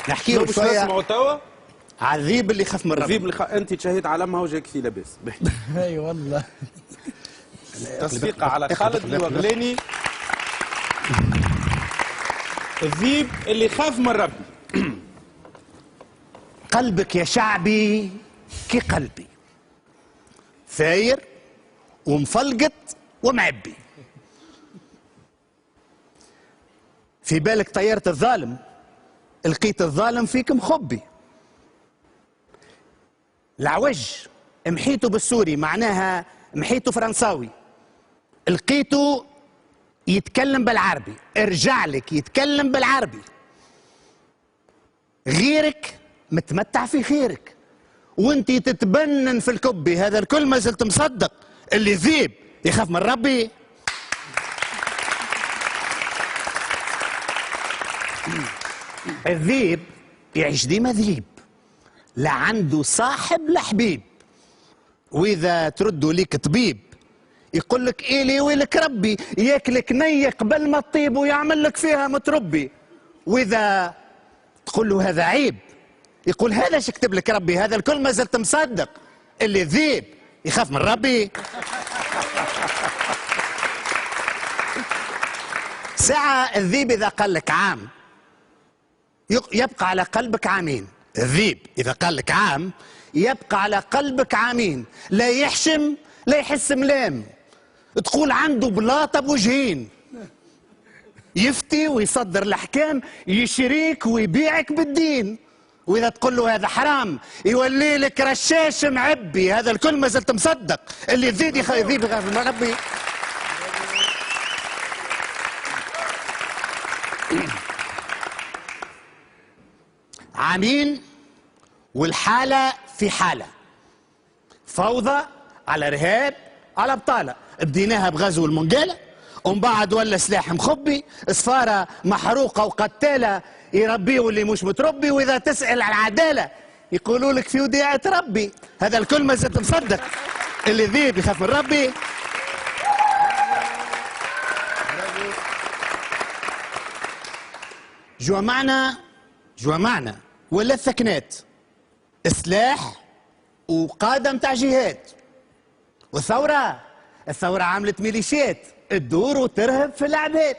نحكي له شويه نسمعوا توا على الذيب اللي يخاف من ربي. الذيب انت تشهد على امها وجهك فيه لاباس. اي والله. تصفيقه على خالد الوغلاني. الذيب اللي يخاف من ربي. قلبك يا شعبي كي قلبي، ثاير ومفلقط ومعبي. في بالك طيرت الظالم، لقيت الظالم فيك مخبي. العوج محيته بالسوري معناها محيته فرنساوي، لقيته يتكلم بالعربي، ارجع لك يتكلم بالعربي. غيرك متمتع في خيرك وانت تتبنن في الكبي. هذا الكل ما زلت مصدق اللي ذيب يخاف من ربي. الذيب يعيش ديما ذيب، لا عنده صاحب لا حبيب. واذا تردوا ليك طبيب يقول لك إلي ويلك ربي، ياكلك ني قبل ما تطيب ويعمل لك فيها متربي. واذا تقول له هذا عيب يقول هذا شكتب لك ربي. هذا الكل ما زلت مصدق اللي الذيب يخاف من ربي. ساعة الذيب إذا قال لك عام يبقى على قلبك عامين. الذيب إذا قال لك عام يبقى على قلبك عامين، لا يحشم لا يحس ملام. تقول عنده بلاطة بوجهين، يفتي ويصدر الأحكام، يشريك ويبيعك بالدين. وإذا تقول له هذا حرام يولي لك رشاش معبي. هذا الكل ما زلت مصدق اللي يزيد يذيب يخاف من ربي. عامين والحالة في حالة، فوضى على إرهاب على بطالة. بديناها بغزو المنقالة ومن بعد ولا سلاح مخبي، صفارة محروقة وقتالة يربيه واللي مش متربي. وإذا تسأل على العدالة يقولوا لك في وديعة ربي. هذا الكل ما زلت مصدق اللي ذيب يخاف من ربي. جوا معنا ولا الثكنات، سلاح وقادة متاع جهات. والثورة عملت ميليشيات تدور وترهب في العباد.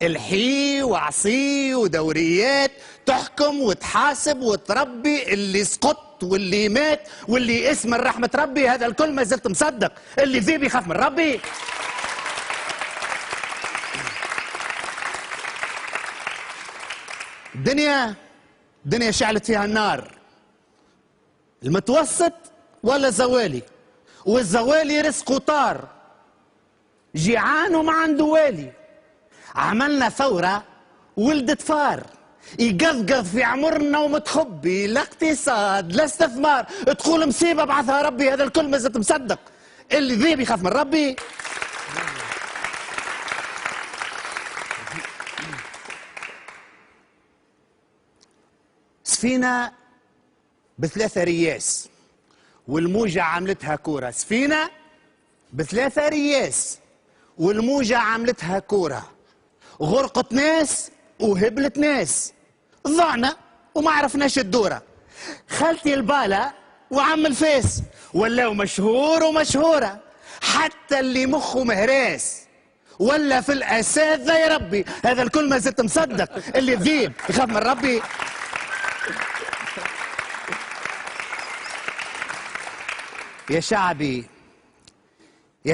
الحي وعصي ودوريات تحكم وتحاسب وتربي اللي سقط واللي مات واللي اسم رحمة ربي. هذا الكل ما زلت مصدق اللي ذيب يخاف من ربي. الدنيا شعلت فيها النار، المتوسط ولا الزوالي، والزوالي رزقه طار، جيعان وما عنده والي. عملنا ثورة ولدت فار، يقذقذ في عمرنا ومتخبي، لا اقتصاد لا استثمار. تقول مصيبة بعثها ربي. هذا الكل ما زلت مصدق اللي ذيب يخاف من ربي. سفينة بثلاثة رياس والموجة عملتها كورة. سفينة بثلاثة رياس والموجة عملتها كورة، غرقت ناس وهبلت ناس، ضعنا وما عرفناش الدورة. خالتي البالة وعم الفاس ولاو مشهور ومشهورة، حتى اللي مخه مهراس ولا في الأساتذة يا ربي. هذا الكل ما زلت مصدق اللي الذيب يخاف من ربي. يا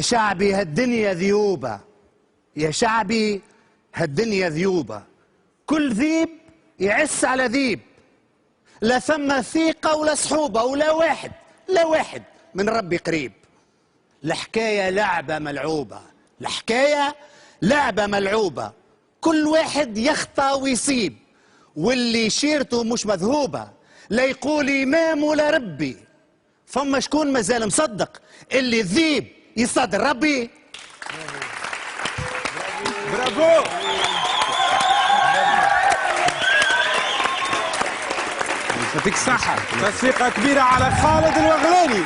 شعبي هالدنيا ذيوبة، يا شعبي هالدنيا ذيوبة. كل ذيب يعس على ذيب، لا ثم ثيقة ولا صحوبة ولا واحد من ربي قريب. الحكاية لعبة ملعوبة، كل واحد يخطأ ويصيب، واللي شيرته مش مذهوبة لا يقول إمام ولا ربي. فما شكون مازال مصدق اللي الذيب يصطاد ربي. برافو. يعطيك الصحة. تصفيقة كبيرة على خالد الوغلاني.